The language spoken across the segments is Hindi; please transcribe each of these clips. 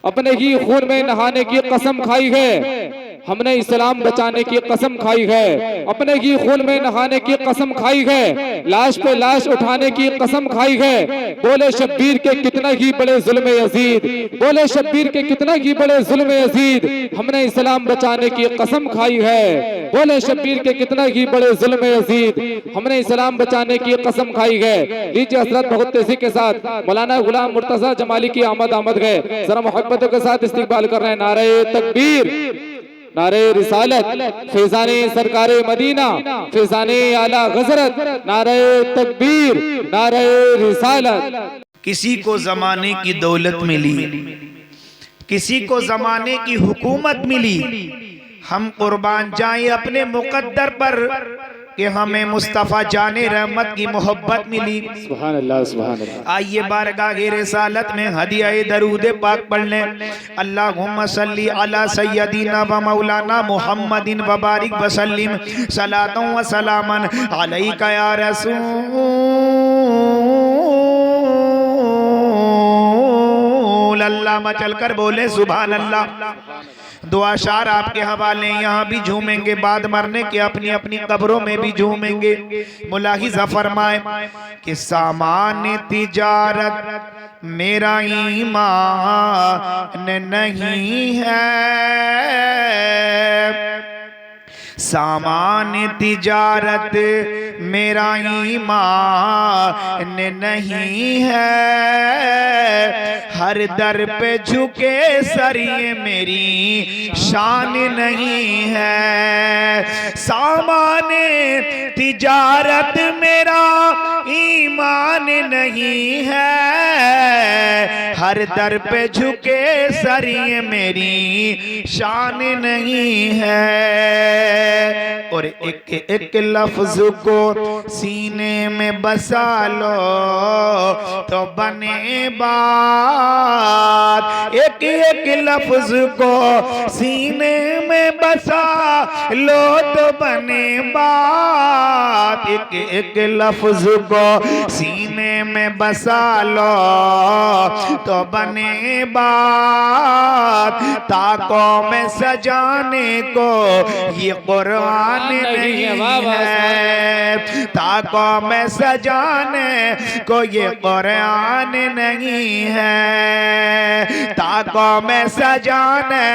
अपने ही खून में नहाने की कसम खाई है, हमने इस्लाम बचाने की कसम खाई है, अपने ही खून में नहाने की कसम खाई है, लाश पे लाश उठाने की कसम खाई है। बोले शब्बीर के कितना ही बड़े जुल्म यजीद, बोले शब्बीर के कितना ही बड़े जुल्म यजीद, हमने इस्लाम बचाने की कसम खाई है। बोले शब्बीर के कितना ही बड़े जुल्म यजीद, हमने इस्लाम बचाने की कसम खाई है। लीजिए हजरत बहुत तेजी के साथ मौलाना गुलाम मुर्तजा जमाली की आमद गए, जरा मोहब्बतों के साथ इस्तिकबाल कर रहे हैं। नारे तकबीर, नारे रिसालत, फैजाने सरकारे मदीना, फैजाने आला गजरत, नारे तकबीर, नारे रिसालत। किसी को जमाने की दौलत मिली, किसी को जमाने की हुकूमत मिली, हम कुर्बान जाएं अपने मुकद्दर पर कि हमें मुस्तफ़ा जाने रहमत की मोहब्बत मिली। सुभान अल्लाह, सुभान अल्लाह। आइए बारगाह रिसालत में हदिया दरूद पाक पढ़ लें। अल्लाहुम्मा सल्ली अला सय्यदिना व मौलाना मुहम्मदिन व बारिक व सल्लिम सलातों व सलामन अलैका या रसूल अल्लाह। मचल कर बोले सुभान अल्लाह। दुआ शार आपके हवाले, यहाँ भी झूमेंगे, बाद मरने के अपनी अपनी कब्रों में भी झूमेंगे। मुलाहिज़ा फरमाए कि सामान तिजारत मेरा ईमान नहीं है, सामान तिजारत मेरा ईमान नहीं है, हर दर पे झुके सर ये मेरी शान नहीं है। सामान तिजारत मेरा ईमान नहीं है, हर दर पे झुके सर ये मेरी शान नहीं है। और एक एक लफ्ज को सीने में बसा लो तो बने बात, एक एक लफ्ज को सीने में बसा लो तो बने बात, एक एक लफ्ज को सीने में बसा लो तो बने बात। ताकों में सजाने को ये कुरान नहीं है, ताकों में सजाने को ये कुरान नहीं है, ताकों में सजाने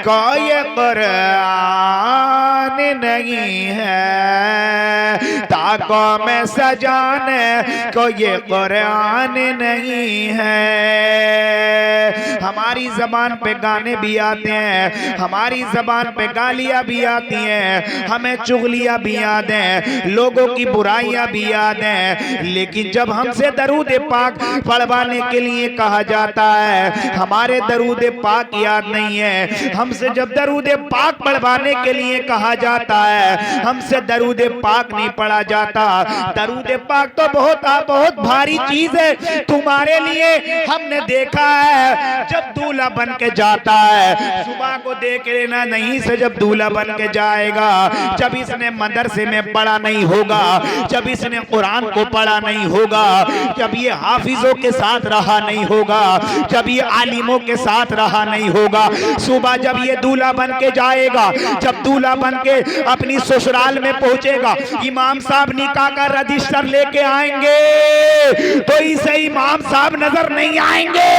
को ये कुरान नहीं है, ताकों में सजाने को ये कुरान नहीं है। हमारी जबान पे गाने भी आते हैं, हमारी जबान पे गालियां भी आती हैं, हमें चुगलियां भी याद हैं, लोगों की बुराइयां भी याद हैं, लेकिन जब हमसे दरूद पाक पढ़वाने के लिए कहा जाता है हमारे दरूद पाक याद नहीं है। हमसे जब दरूद पाक पढ़वाने के लिए कहा जाता है हमसे दरूद पाक नहीं पढ़ा जाता। दरूद पाक तो बहुत भारी चीज है तुम्हारे लिए। हमने देखा है जब दूल्हा बन के जाता है, सुबह को देख लेना नहीं से जब दूल्हा बन के जाएगा, जब इसने मदरसे में पढ़ा नहीं होगा, जब इसने कुरान को पढ़ा नहीं होगा, जब ये हाफिजों के साथ रहा नहीं होगा, जब ये आलिमों के साथ रहा नहीं होगा, सुबह जब ये दूल्हा बन के जाएगा, जब दूल्हा बन के अपनी ससुराल में पहुंचेगा, इमाम साहब निकाह का रजिस्टर लेके आएंगे तो इसे इमाम साहब नजर नहीं आएंगे।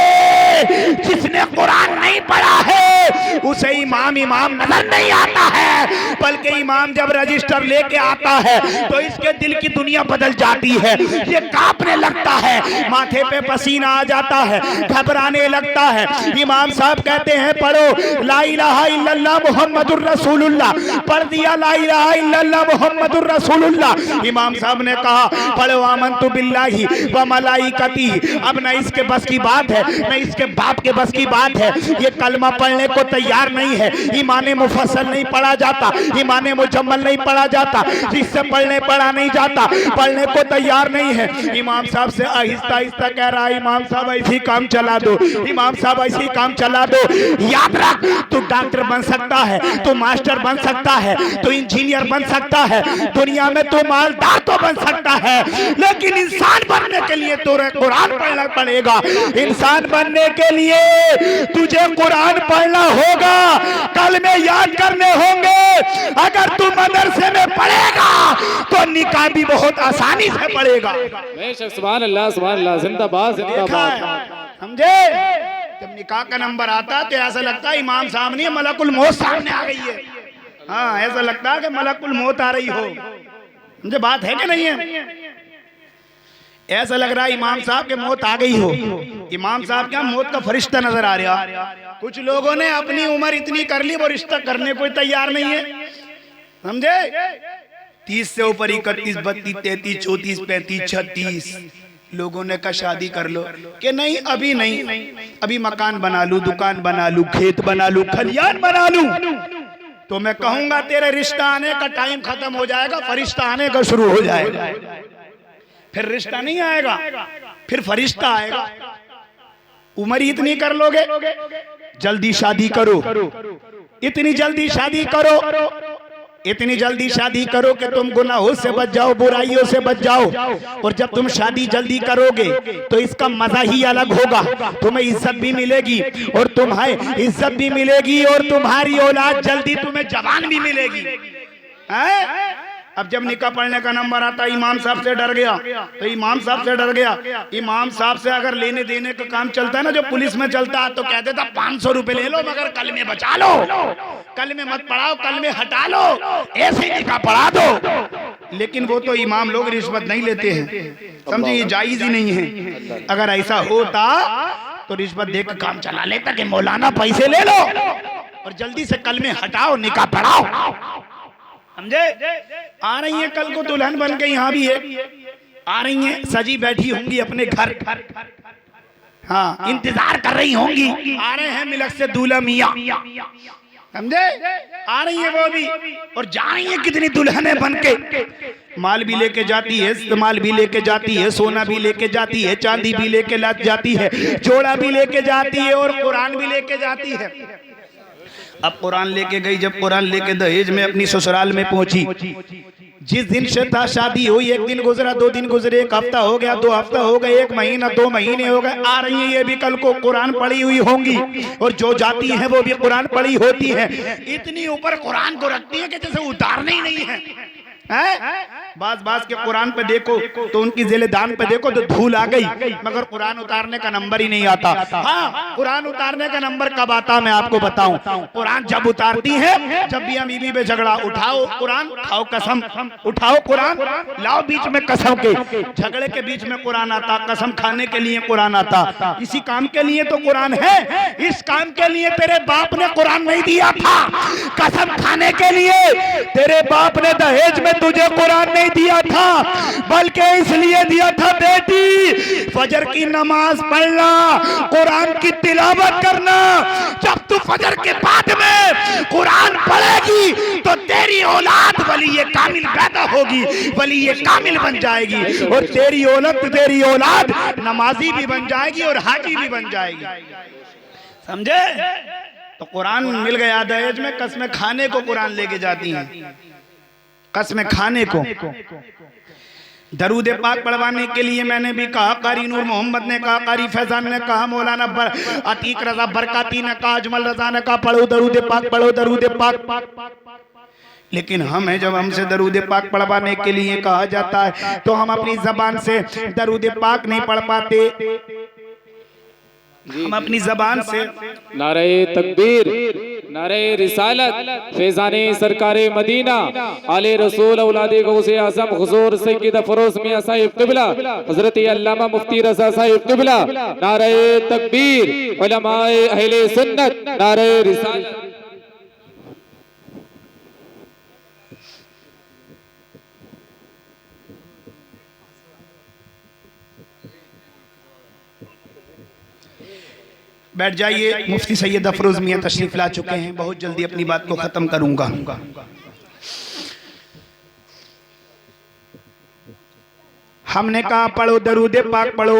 जिसने कुरान नहीं पढ़ा है उसे इमाम नजर नहीं आता है, बल्कि इमाम जब रजिस्टर लेके आता है तो इसके दिल की दुनिया बदल जाती है, ये कांपने लगता है, माथे पे पसीना आ जाता है, घबराने लगता है। इमाम साहब कहते हैं पढ़ो ला इलाहा इल्लल्लाह मुहम्मदुर रसूलुल्लाह, पढ़ दिया ला इलाहा इल्लल्लाह मुहम्मदुर रसूलुल्लाह। इमाम साहब ने कहा पढ़ो आमनतु बिल्लाहि व मलाइकती। अब न इसके बस की बात है न इसके बाप के बस की बात है, ये कलमा पढ़ने को तैयार तैयार नहीं है। ईमान मुफस्सल नहीं पढ़ा जाता, ईमान मुजम्मल नहीं पढ़ा जाता, जिससे पढ़ने पढ़ा नहीं जाता, पढ़ने को तैयार नहीं है। इमाम साहब से आहिस्ता आहिस्ता कह रहा है, इमाम साहब ऐसी काम चला दो, इमाम साहब ऐसी काम चला दो। याद रख, तू डॉक्टर बन सकता है, तू मास्टर बन सकता है, तू इंजीनियर बन सकता है, दुनिया में तू मालदार तो बन सकता है, लेकिन इंसान बनने के लिए तुझे कुरान पढ़ना पड़ेगा। इंसान बनने के लिए तुझे कुरान पढ़ना होगा, कलमे याद करने होंगे। अगर तू मदरसे में पढ़ेगा तो निकाह भी बहुत आसानी से पढ़ेगा। सुभान अल्लाह, सुभान अल्लाह, जिंदाबाद जिंदाबाद। समझे? जब निकाह का नंबर आता है तो ऐसा लगता है इमाम साहब नहीं, मलकुल मौत सामने आ गई है। हाँ, ऐसा लगता है कि मलकुल मौत आ रही हो। मुझे बात है कि नहीं है? ऐसा लग रहा है इमाम साहब के मौत आ गई हो। इमाम साहब क्या मौत का फरिश्ता नजर आ रहा। कुछ लोगों ने अपनी उम्र इतनी कर ली, वो रिश्ता करने को तैयार नहीं है। समझे? 30 से ऊपर 31, 32, 33, 34, 35, 36 लोगों ने कहा शादी कर लो, कि नहीं अभी नहीं, अभी मकान बना लूं, दुकान बना लूं, खेत बना लूं, खलियान बना लूं। तो मैं कहूंगा तेरे रिश्ता आने का टाइम खत्म हो जाएगा, फरिश्ता आने का शुरू हो जाएगा। फिर रिश्ता नहीं आएगा, फिर फरिश्ता आएगा। उम्र इतनी कर लोगे, जल्दी शादी करो, इतनी जल्दी शादी करो, इतनी जल्दी शादी करो कि तुम गुनाहों से बच जाओ, बुराइयों से बच जाओ। और जब तुम शादी जल्दी करोगे तो इसका मजा ही अलग होगा। तुम्हें इज्जत भी मिलेगी और तुम्हें इज्जत भी मिलेगी और तुम्हारी औलाद जल्दी तुम्हें जवान भी मिलेगी। है? अब जब निकाह पढ़ने का नंबर आता, इमाम साहब से डर गया, तो इमाम साहब से डर गया। इमाम साहब से अगर लेने देने का काम चलता है ना, जो पुलिस में चलता है, तो कह देता 500 रुपए ले लो, मगर कल में बचा लो, कल में मत पढ़ाओ, कल में हटा लो, ऐसे निकाह पढ़ा दो। लेकिन वो तो इमाम लोग रिश्वत नहीं लेते हैं। समझे? ये जायज ही नहीं है। अगर ऐसा होता तो रिश्वत देकर काम चला लेता कि मौलाना पैसे ले लो और जल्दी से कल में हटाओ, निकाह पढ़ाओ। समझे? आ रही है कल को दुल्हन बन के, यहाँ भी है, आ रही है, सजी बैठी होंगी अपने घर। हाँ, इंतजार कर रही होंगी। आ रहे हैं मिलक से दूल्हा मियाँ। समझे? आ रही है वो भी, और जा रही है कितनी दुल्हनें बन के। माल भी लेके जाती है, माल भी लेके जाती है, सोना भी लेके जाती है, चांदी भी लेके जाती है, जोड़ा भी लेके जाती है और कुरान भी लेके जाती है। अब कुरान लेके गई, जब कुरान लेके दहेज में अपनी ससुराल में पहुंची, जिस दिन से था शादी हुई, एक दिन गुजरा, 2 दिन गुजरे, 1 हफ्ता हो गया, 2 हफ्ता हो गए, 1 महीना, 2 महीने हो गए। आ रही है ये भी कल को कुरान पढ़ी हुई होंगी, और जो जाती है वो भी कुरान पढ़ी होती है। इतनी ऊपर कुरान को रखती है कि जैसे उतारने ही नहीं है। बाज के कुरान पे देखो तो उनकी जिलेदान पे देखो तो धूल आ गई, मगर कुरान उतारने का नंबर ही नहीं आता। हाँ, कुरान उतारने का नंबर कब आता मैं आपको बताऊं। कुरान जब उतारती है, जब भी हम बीवी पे झगड़ा, उठाओ कुरान, खाओ कसम, उठाओ कुरान, लाओ बीच में कसम के। झगड़े के बीच में कुरान आता, कसम खाने के लिए कुरान आता। इसी काम के लिए तो कुरान है। इस काम के लिए तेरे बाप ने कुरान नहीं दिया था, कसम खाने के लिए तेरे बाप ने दहेज में तुझे कुरान नहीं दिया था, बल्कि इसलिए दिया था बेटी फजर की नमाज पढ़ना, कुरान की तिलावत करना। जब तू फजर के बाद में कुरान पढ़ेगी तो तेरी औलाद वली कामिल पैदा होगी, वली कामिल बन जाएगी, और तेरी औलाद नमाजी भी बन जाएगी और हाजी भी बन जाएगी। समझे? तो कुरान मिल गया दहेज में, कसमें खाने को कुरान लेके जाती हैं, कसमें खाने को। दरूद पाक पढ़वाने के लिए मैंने भी कहा, कारी नूर मोहम्मद ने कहा, कारी फैजान ने कहा, मौलाना अतीक रजा बरकाती ने कहा, अजमल रजा ने कहा, पढ़ो दरूद पाक, पढ़ो दरूद पाक। लेकिन हम है, जब हमसे दरूद पाक पढ़वाने के लिए कहा जाता है तो हम अपनी जबान से दरूद पाक नहीं पढ़ पाते। हम अपनी जबान से नारे तकबीर, नारे रिसालत, फैजाने सरकारे मदीना, आले रसूल औलादे गौसे आज़म हुजूर सैयद फरोज मियां साहिब क़िबला, हज़रत अल्लामा मुफ्ती रज़ा साहिब क़िबला, नारे तकबीर, उलमाए अहले सुन्नत, नारे रिसालत। बैठ जाइए। मुफ्ती सैयद अफरोज मियां तशरीफ ला चुके हैं, बहुत जल्दी अपनी बात को खत्म करूंगा। हमने कहा पढ़ो दरूद पाक पढ़ो।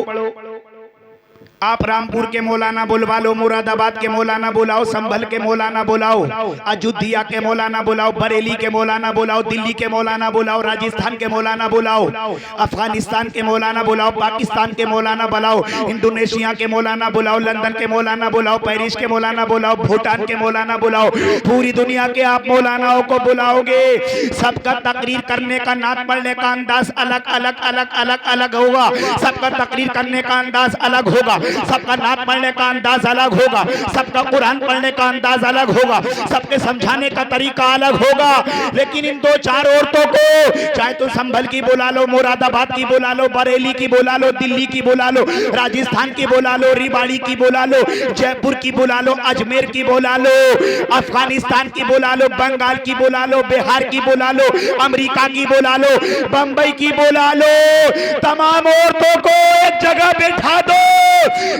आप रामपुर के मौलाना बुलवा लो, मुरादाबाद के मौलाना बुलाओ, संभल के मौलाना बुलाओ, अयोध्या के मौलाना बुलाओ, बरेली के मौलाना बुलाओ, दिल्ली के मौलाना बुलाओ, राजस्थान के मौलाना बुलाओ, अफगानिस्तान के मौलाना बुलाओ, पाकिस्तान के मौलाना बुलाओ, इंडोनेशिया के मौलाना बुलाओ, लंदन के मौलाना बुलाओ, पेरिस के मौलाना बुलाओ, भूटान के मौलाना बुलाओ, पूरी दुनिया के आप मौलानाओं को बुलाओगे। सबका तकरीर करने का, नात पढ़ने का अंदाज अलग अलग अलग अलग अलग होगा। सबका तकरीर करने का अंदाज अलग होगा, सबका नात पढ़ने का अंदाज अलग होगा, सबका कुरान पढ़ने का अंदाज अलग होगा, सबके समझाने का तरीका अलग होगा। लेकिन इन दो चार औरतों को चाहे तो संभल की बुला लो, मुरादाबाद की बुला लो, बरेली की बुला लो, दिल्ली की बुला लो, राजस्थान की बुला लो, रिवाड़ी की बुला लो, जयपुर की बुला लो, अजमेर की बुला लो, अफगानिस्तान की बुला लो, बंगाल की बुला लो, बिहार की बुला लो, अमेरिका की बुला लो, बंबई की बुला लो। तमाम औरतों को एक जगह बैठा दो।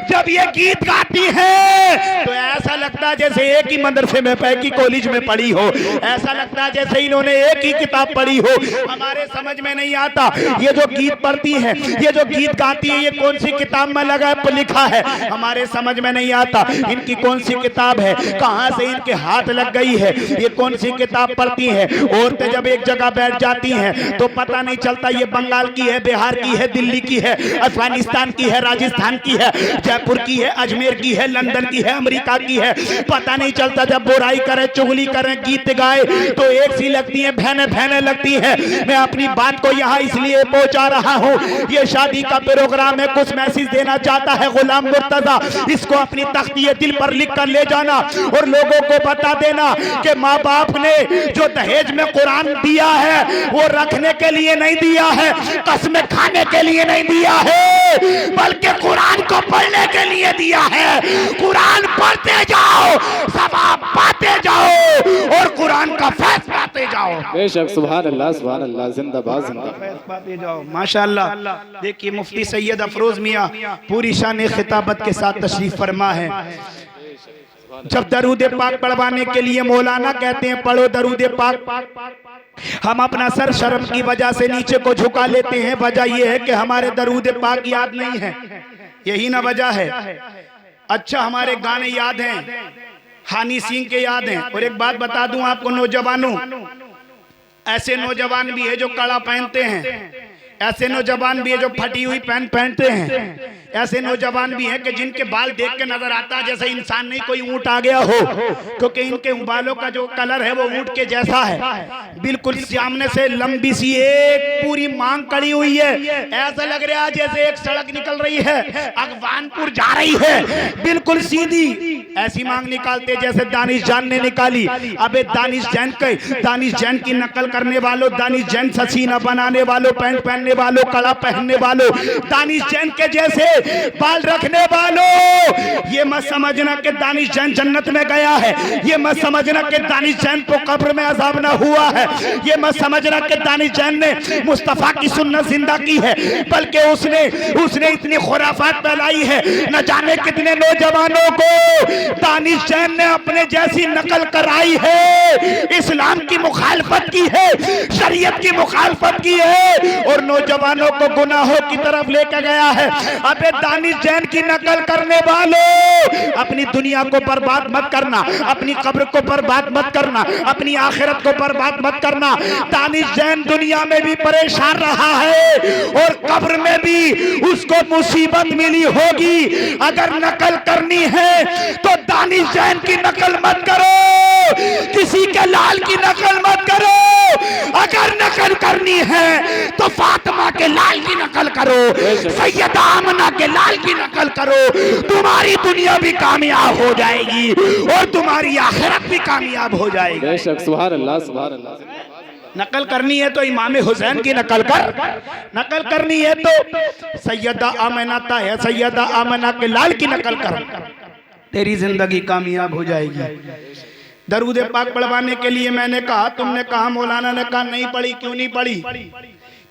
जब ये गीत गाती है तो ऐसा लगता है जैसे एक ही मदरसे में, एक ही कॉलेज में पढ़ी हो। ऐसा लगता है जैसे इन्होंने एक ही किताब पढ़ी हो। हमारे समझ में नहीं आता ये जो गीत पढ़ती है, ये जो गीत गाती है, ये कौन सी किताब में लिखा है। हमारे समझ में नहीं आता इनकी कौन सी किताब है, कहां से इनके हाथ लग गई है, ये कौन सी किताब पढ़ती है। औरतें जब एक जगह बैठ जाती हैं तो पता नहीं चलता ये बंगाल की है, बिहार की है, दिल्ली की है, अफगानिस्तान की है, राजस्थान की है, जयपुर की है, अजमेर की है, लंदन की है, अमेरिका की है। पता नहीं चलता। जब बुराई करें, चुगली करें, गीत गाए तो एक सी लगती है, बहने बहने लगती है। मैं अपनी बात को यहाँ इसलिए पहुंचा रहा हूँ, ये शादी का प्रोग्राम है, कुछ मैसेज देना चाहता है गुलाम मुर्तजा। इसको अपनी तख्ती दिल पर लिख कर ले जाना और लोगों को बता देना कि माँ बाप ने जो दहेज में कुरान दिया है वो रखने के लिए नहीं दिया है, कसमें खाने के लिए नहीं दिया है, बल्कि कुरान को पढ़ने के लिए दिया है। कुरान पढ़ते जाओ, सवाब पाते जाओ और कुरान का फैज पाते जाओ। बेशक, सुभान अल्लाह, सुभान अल्लाह, जिंदाबाद जिंदाबाद, फैज पाते जाओ। माशाअल्लाह। देखिए मुफ्ती सैयद अफरोज मियां पूरी शान खिताबत के साथ तशरीफ फरमा है। जब दरूद पाक पढ़वाने के लिए मौलाना कहते हैं पढ़ो दरूद पाक, हम अपना सर शर्म की वजह से नीचे को झुका लेते हैं। वजह यह है कि हमारे दरूद पाक याद नहीं है, यही ना वजह है। अच्छा, हमारे गाने याद हैं, हानी सिंह के याद हैं। और एक बात बता दूं आपको नौजवानों, ऐसे नौजवान भी है जो कड़ा पहनते हैं, ऐसे नौजवान भी है जो फटी हुई पैंट पहनते हैं, ऐसे नौजवान भी हैं कि जिनके बाल देख के नजर आता है जैसे इंसान नहीं कोई ऊंट आ गया हो, क्योंकि इनके बालों का जो कलर है वो ऊंट के जैसा है। बिल्कुल सामने से लंबी सी एक पूरी मांग कड़ी हुई है, ऐसा लग रहा है जैसे एक सड़क निकल रही है, अगवानपुर जा रही है, बिल्कुल सीधी ऐसी मांग निकालते जैसे दानिश जान ने निकाली। अबे दानिश जैन की नकल करने वालों, दानिश जैन ससीना बनाने वालों, पैंट पहनने वालों, कड़ा पहनने वालों, दानिश जैन के जैसे बाल रखने वालों, ये मत समझना कि दानिश जैन जन्नत में गया है, ये मत समझना कि दानिश जैन को कब्र में अजाब ना हुआ है, ये मत समझना कि दानिश जैन ने मुस्तफा की सुन्नत जिंदा की है, बल्कि उसने इतनी खुराफात फैलाई है, न जाने कितने नौजवानों को दानिश जैन ने अपने जैसी नकल कराई है, इस्लाम की मुखालफत की है, शरीयत की मुखालफत की है और नौजवानों को गुनाहों की तरफ लेकर गया है। अबे दानिश जैन की नकल करने वालों, अपनी दुनिया को बर्बाद मत करना, अपनी कब्र को बर्बाद मत करना, अपनी आखिरत को बर्बाद मत करना। दानिश जैन दुनिया में भी परेशान रहा है और कब्र में भी उसको मुसीबत मिली होगी। अगर नकल करनी है तो दानिश जैन की नकल मत करो, किसी के लाल की नकल मत करो। अगर नकल करनी है तो फातिमा के लाल की नकल करो, सैयदा आमना के लाल की नकल करो, तुम्हारी दुनिया भी कामयाब हो जाएगी और तुम्हारी आखिरत भी कामयाब हो जाएगी। बेशक, सुभान अल्लाह, सुभान अल्लाह। नकल करनी है तो इमाम हुसैन की नकल कर, नकल करनी है तो सैयदा आमना है, सैयदा आमना के लाल की नकल कर, तेरी जिंदगी कामयाब हो जाएगी। दरूद पाक पढ़वाने के लिए मैंने कहा, तुमने कहा, मौलाना ने कहा नहीं पढ़ी। क्यों नहीं पढ़ी?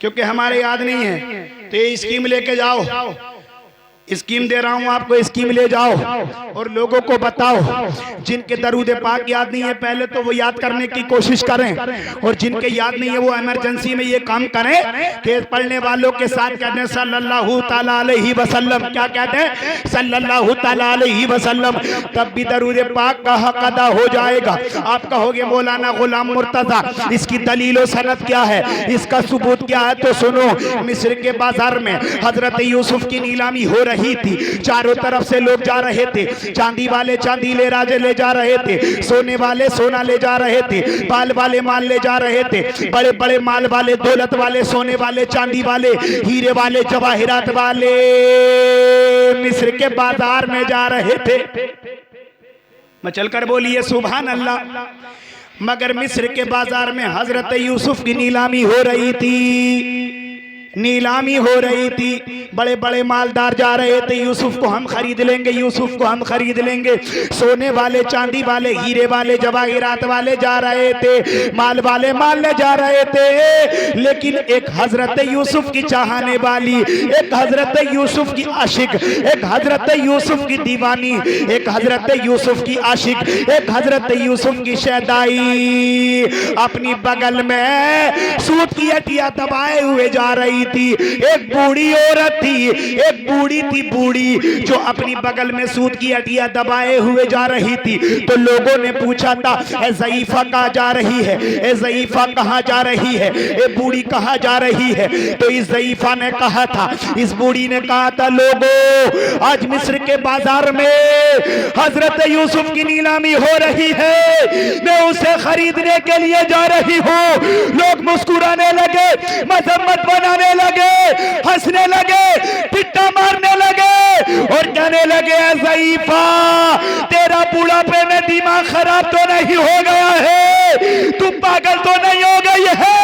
क्योंकि हमारे याद नहीं है। तो ये स्कीम लेके जाओ, स्कीम दे रहा हूं आपको, स्कीम ले जाओ और लोगों को बताओ। जिनके दरूद पाक याद नहीं है पहले तो वो याद करने की कोशिश करें, और जिनके याद नहीं है वो इमरजेंसी में ये काम करें कि पढ़ने वालों के साथ कहते हैं सल्लल्लाहु ताला अलैहि वसल्लम। क्या कहते हैं? सल्लल्लाहु ताला अलैहि वसल्लम। तब भी दरूद पाक का हक अदा हो जाएगा। आप कहोगे मौलाना गुलाम मुर्तजा इसकी दलील और सनद क्या है, इसका सबूत क्या है? तो सुनो, मिस्र के बाजार में हजरत यूसुफ की नीलामी हो रही थी। चारों तरफ से लोग जा रहे थे। चांदी वाले चांदी ले जा रहे थे, सोने वाले सोना ले जा रहे थे, माल वाले माल ले जा रहे थे। बड़े बड़े माल वाले, दौलत वाले, सोने वाले, चांदी वाले, हीरे वाले, जवाहिरात वाले मिस्र के बाजार में जा रहे थे। मैं चलकर बोलिए सुभान अल्लाह। मगर मिस्र के बाजार में हजरत यूसुफ की नीलामी हो रही थी, नीलामी हो रही थी। बड़े बड़े मालदार जा रहे थे, यूसुफ को हम खरीद लेंगे, यूसुफ को हम खरीद लेंगे। सोने वाले, चांदी वाले, हीरे वाले, जवाहिरात वाले जा रहे थे, माल वाले माल ले जा रहे थे। लेकिन एक हजरत यूसुफ की चाहने वाली, एक हजरत यूसुफ की आशिक, एक हजरत यूसुफ की दीवानी, एक हजरत यूसुफ की आशिक, एक हजरत यूसुफ की शहदाई अपनी बगल में सूत की हटिया दबाए हुए जा रही थी। एक बूढ़ी औरत थी, एक बूढ़ी थी, बूढ़ी जो अपनी बगल में सूत की हटिया दबाए हुए जा रही थी। तो लोगों ने पूछा था ए ज़ईफ़ा कहाँ जा रही है, ए ज़ईफ़ा कहाँ जा रही है, ए बूढ़ी कहाँ जा रही है? तो इस ज़ईफ़ा ने कहा था, इस बूढ़ी ने कहा था, लोगों आज मिस्र के बाजार में हजरत यूसुफ की नीलामी हो रही है, मैं उसे खरीदने के लिए जा रही हूँ। लोग मुस्कुराने लगे, मजम्मत बनाने लगे, हंसने लगे, टिट्टा मारने लगे और कहने लगे ज़ईफ़ा तेरा बुढ़ापे में दिमाग खराब तो नहीं हो गया है, तू पागल तो नहीं हो गई है?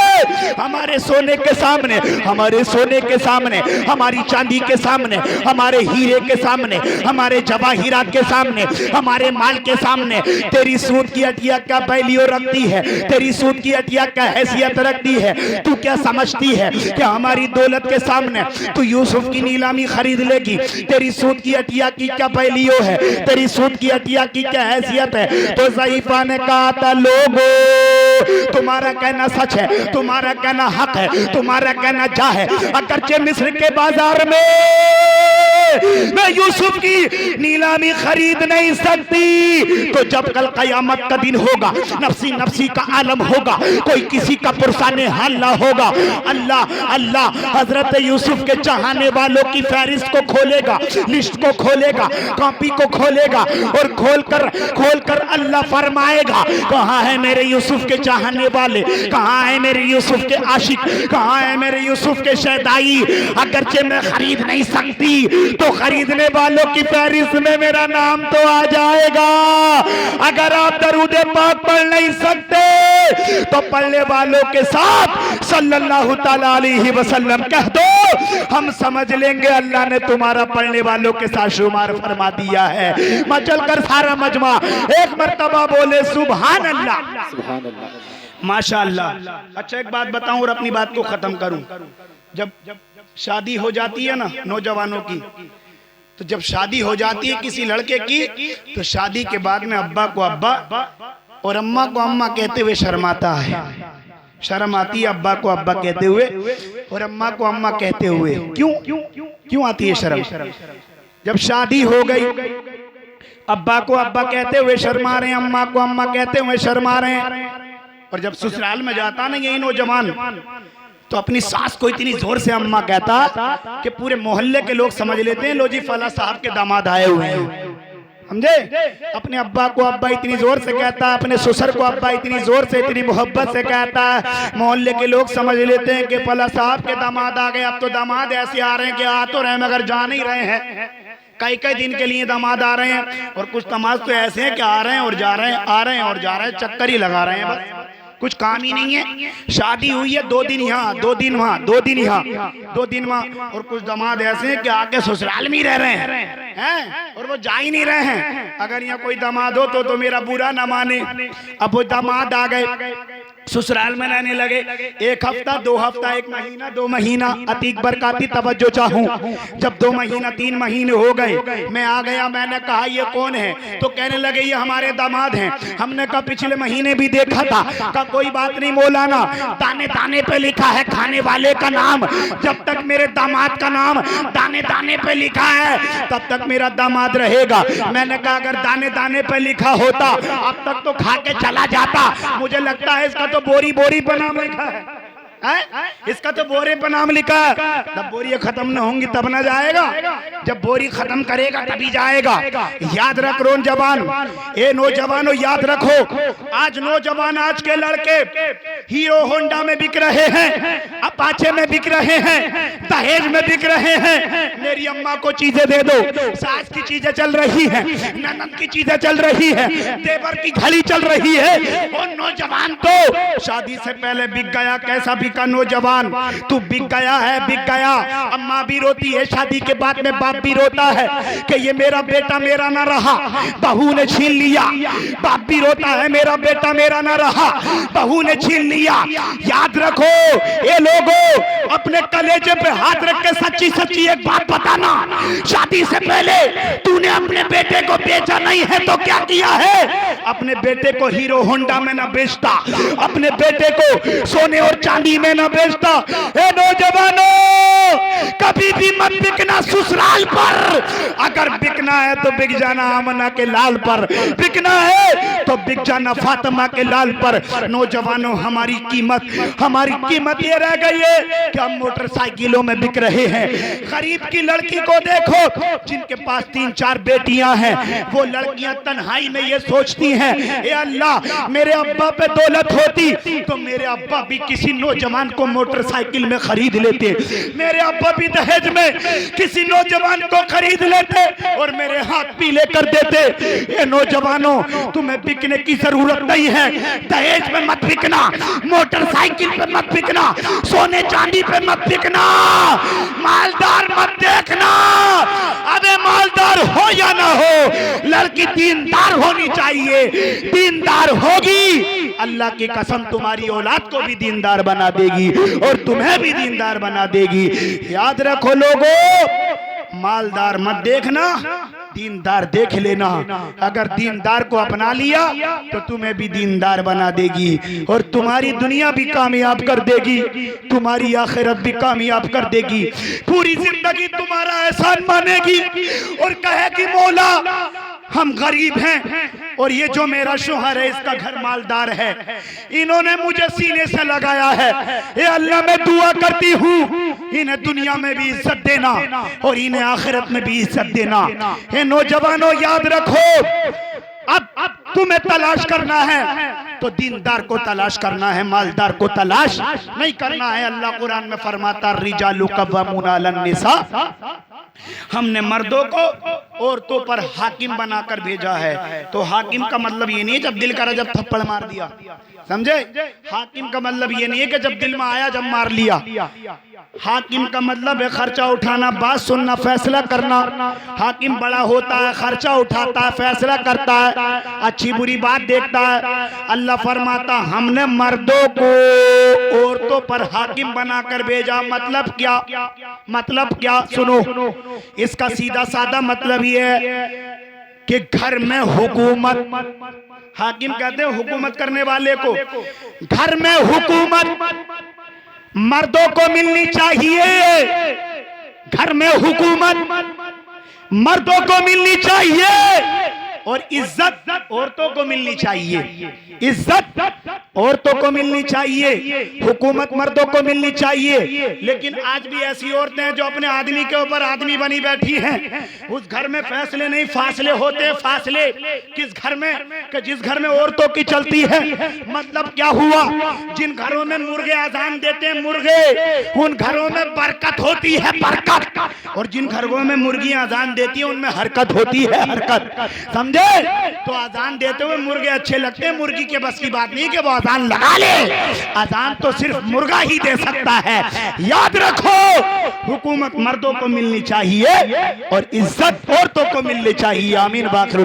हमारे सोने के सामने, हमारे सोने के सामने, हमारी चांदी के सामने, हमारे हीरे के सामने, हमारे जवाहिरात के सामने, हमारे माल के सामने तेरी सूत की हटिया क्या वैल्यू रखती है, तेरी सूत की हटिया क्या हैसियत रखती है? तू क्या समझती है कि हमारी दौलत के सामने तू यूसुफ की नीलामी खरीद लेगी? तेरी सूत की हटिया की क्या वैल्यू है, तेरी सूत की हटिया की क्या हैसियत है? तो ज़ईफ़ा ने कहा था, लोगों तुम्हारा कहना सच है, तुम्हारा कहना हक है, तुम्हारा कहना जा है। अगरचे मिस्र के बाजार में मैं यूसुफ की नीलामी खरीद नहीं सकती, तो जब कल कयामत का दिन होगा, नफसी नफसी का आलम होगा, कोई किसी का पुरसाने हाल ना होगा, अल्लाह अल्लाह हजरत यूसुफ के चाहने वालों की फहरिस्त को खोलेगा, लिस्ट को खोलेगा, कॉपी को खोलेगा और खोलकर अल्लाह फरमाएगा, कहाँ है मेरे यूसुफ के चाहने वाले, कहाँ है मेरे यूसुफ के आशिक, कहाँ है मेरे यूसुफ के शहदाई? अगरचे मैं खरीद नहीं सकती तो खरीदने वालों की फहरिस्त में मेरा नाम तो आ जाएगा। अगर आप दरूद पाक पढ़ नहीं सकते तो पढ़ने वालों के साथ सल्लल्लाहु ताला अलैहि वसल्लम कह दो, हम समझ लेंगे अल्लाह ने तुम्हारा पढ़ने वालों के साथ शुमार फरमा दिया है। मचल कर सारा मजमा एक मर्तबा बोले सुभान अल्लाह, सुभान अल्लाह, माशाअल्लाह। अच्छा एक बात बताऊं और अपनी बात को खत्म करूं। जब शादी हो जाती है ना नौजवानों की, तो जब शादी हो जाती है किसी लड़के की, तो शादी के बाद में अब्बा को अब्बा और अम्मा को अम्मा कहते हुए शर्माता है। शर्म आती है अब्बा को अब्बा कहते हुए और अम्मा को अम्मा कहते हुए। क्यों आती है शर्म? जब शादी हो गई, अब्बा को अब्बा कहते हुए शर्मा रहे हैं, अम्मा को अम्मा कहते हुए शर्मा रहे हैं। और जब ससुराल में जाता ना यही नौजवान, तो अपनी सास को इतनी जोर से अम्मा कहता कि पूरे मोहल्ले के लोग समझ लेते हैं लो जी फला साहब के दामाद आए हुए हैं, समझे? अपने अब्बा को अब्बा इतनी जोर से कहता, अपने ससुर को अब्बा इतनी जोर से, इतनी मोहब्बत से कहता, मोहल्ले के लोग समझ लेते हैं कि फला साहब के दामाद आ गए। अब तो दामाद ऐसे आ रहे हैं कि आ तो रहे हैं मगर जा नहीं रहे हैं, कई दिन के लिए दामाद आ रहे हैं। और कुछ दामाद तो ऐसे हैं कि आ रहे हैं और जा रहे हैं, आ रहे हैं और जा रहे हैं, चक्कर ही लगा रहे हैं, बस कुछ काम ही नहीं है। शादी हुई है 2 दिन यहाँ 2 दिन वहाँ 2 दिन यहाँ 2 दिन वहाँ। और कुछ दामाद ऐसे हैं कि आके ससुराल में ही रह रहे हैं और वो जा ही नहीं रहे हैं। अगर यहाँ कोई दामाद हो तो मेरा बुरा ना माने। अब वो दामाद आ गए, ससुराल में रहने लगे। एक हफ्ता, 2 हफ्ता, 1 महीना, 2 महीना, अतीक बरकाती तवज्जो चाहूं। जब 2 महीना 3 महीने हो गए, मैं आ गया। मैंने कहा ये कौन है? तो कहने लगे ये हमारे दामाद हैं। हमने कहा पिछले महीने भी देखा था। कहा कोई बात नहीं मौलाना, दाने दाने पे लिखा है खाने वाले का नाम। जब तक मेरे दामाद का नाम दाने दाने पे लिखा है तब तक मेरा दामाद रहेगा। मैंने कहा अगर दाने दाने पे लिखा होता अब तक तो खा के चला जाता। मुझे लगता है इसका तो बोरी बोरी पर नाम लिखा है। इसका तो बोरे पर नाम लिखा है। जब बोरी खत्म न होंगी तब ना जाएगा। जब बोरी खत्म करेगा तभी जाएगा। याद रख नौजवान, ए नौजवानों याद रखो। आज नौजवान, आज के लड़के हीरो होंडा में बिक रहे हैं, अपाचे में बिक रहे हैं, दहेज में बिक रहे हैं। मेरी अम्मा को चीजें दे दो, सास की चीजें चल रही है, ननद की चीजें चल रही है, देवर की घड़ी चल रही है। और नौजवान तो शादी से पहले बिक गया। कैसा का नौजवान तू बिक गया है, बिक गया। अम्मा भी रोती है, शादी के बाद में बाप भी रोता है कि ये मेरा बेटा मेरा ना रहा, बहू ने छीन लिया। बाप भी रोता है मेरा बेटा मेरा ना रहा, बहू ने छीन लिया। याद रखो ये लोगों, अपने कलेजे पे हाथ रख के सच्ची सच्ची एक बात बताना, शादी से पहले तूने अपने बेटे को बेचा नहीं है तो क्या किया है? अपने बेटे को हीरो होंडा में ना बेचता, अपने बेटे को सोने और चांदी में ना बेचता। ए नौजवानों, कभी भी मत बिकना ससुराल पर। अगर बिकना है तो बिक जाना आमना के लाल पर, बिकना है तो बिक जाना फातिमा के लाल पर। नौजवानों, हमारी कीमत ये रह गई है कि हम मोटरसाइकिलों में बिक रहे हैं। गरीब की लड़की को देखो जिनके पास 3-4 बेटियां हैं, वो लड़कियां तन्हाई में ये सोचती हैं, ए अल्लाह मेरे अब्बा पे दौलत होती तो मेरे अब्बा भी किसी नौजवान को मोटरसाइकिल में खरीद लेते, मेरे अब्बा भी दहेज में किसी नौजवान को खरीद लेते और मेरे हाथ पीले कर देते। ये नौजवानों, तुम्हें बिकने की जरूरत नहीं है। दहेज पे मत बिकना, मोटरसाइकिल पे मत बिकना, सोने चांदी पे मत बिकना, मालदार मत देखना। अबे मालदार हो या ना हो, लड़की दीनदार होनी चाहिए। दीनदार होगी, अल्लाह की कसम तुम्हारी औलाद को भी दीनदार बना देगी और तुम्हें भी दीनदार बना देगी। याद रखो लोगों, मालदार मत देखना, दीनदार देख लेना। अगर दीनदार को अपना लिया तो तुम्हें भी दीनदार बना देगी और तुम्हारी दुनिया भी कामयाब कर देगी, तुम्हारी आखिरत भी कामयाब कर देगी। पूरी जिंदगी तुम्हारा एहसान मानेगी और कहेगी मौला हम गरीब हैं और ये जो मेरा शोहर है इसका घर मालदार है, इन्होंने मुझे सीने से लगाया है। ये अल्लाह मैं दुआ करती हूँ इन्हें दुनिया में भी इज्जत देना और इन्हें आखिरत में भी इज्जत देना। ये नौजवानों याद रखो, अब तुम्हें तलाश करना है तो दीनदार को तलाश करना है, मालदार को तलाश नहीं करना है। अल्लाह कुरान में फरमाता रिजालु कव्वामूना अलन निसा, हमने मर्दों को औरतों पर हाकिम बनाकर भेजा है। तो हाकिम का मतलब ये नहीं है जब दिल करा जब थप्पड़ मार दिया, समझे? हाकिम का मतलब ये नहीं है कि जब दिल में आया जब मार लिया। हाकिम का मतलब है खर्चा उठाना, बात सुनना, फैसला करना। हाकिम बड़ा होता है, खर्चा उठाता है, फैसला करता है, अच्छी बुरी बात देखता है। अल्लाह फरमाता हमने मर्दों को औरतों पर हाकिम बनाकर भेजा। मतलब क्या? मतलब क्या? सुनो, इसका सीधा साधा मतलब ये है कि घर में हुकूमत, हाकिम कहते हैं हुकूमत करने वाले को, घर में हुकूमत मर्दों को मिलनी चाहिए। घर में हुकूमत मर्दों को मिलनी चाहिए और इज्जत औरतों को मिलनी चाहिए। इज्जत औरतों को मिलनी चाहिए, हुकूमत मर्दों को मिलनी चाहिए। लेकिन आज भी ऐसी औरतें हैं जो अपने आदमी के ऊपर आदमी बनी बैठी हैं। उस घर में फैसले नहीं फासले होते हैं। फासले किस घर में? कि जिस घर में औरतों की चलती है। मतलब क्या हुआ? जिन घरों में मुर्गे अजान देते हैं मुर्गे, उन घरों में बरकत होती है, बरकत। और जिन घरों में मुर्गियां अजान देती है उनमें हरकत होती है, हरकत। समझे? तो अजान देते हुए मुर्गे अच्छे लगते हैं, मुर्गी के बस की बात नहीं कि वो अजान लगा ले। अजान तो सिर्फ मुर्गा ही दे सकता है। याद रखो, हुकूमत मर्दों को मिलनी चाहिए और इज्जत औरतों को मिलनी चाहिए। आमीन। बाखिर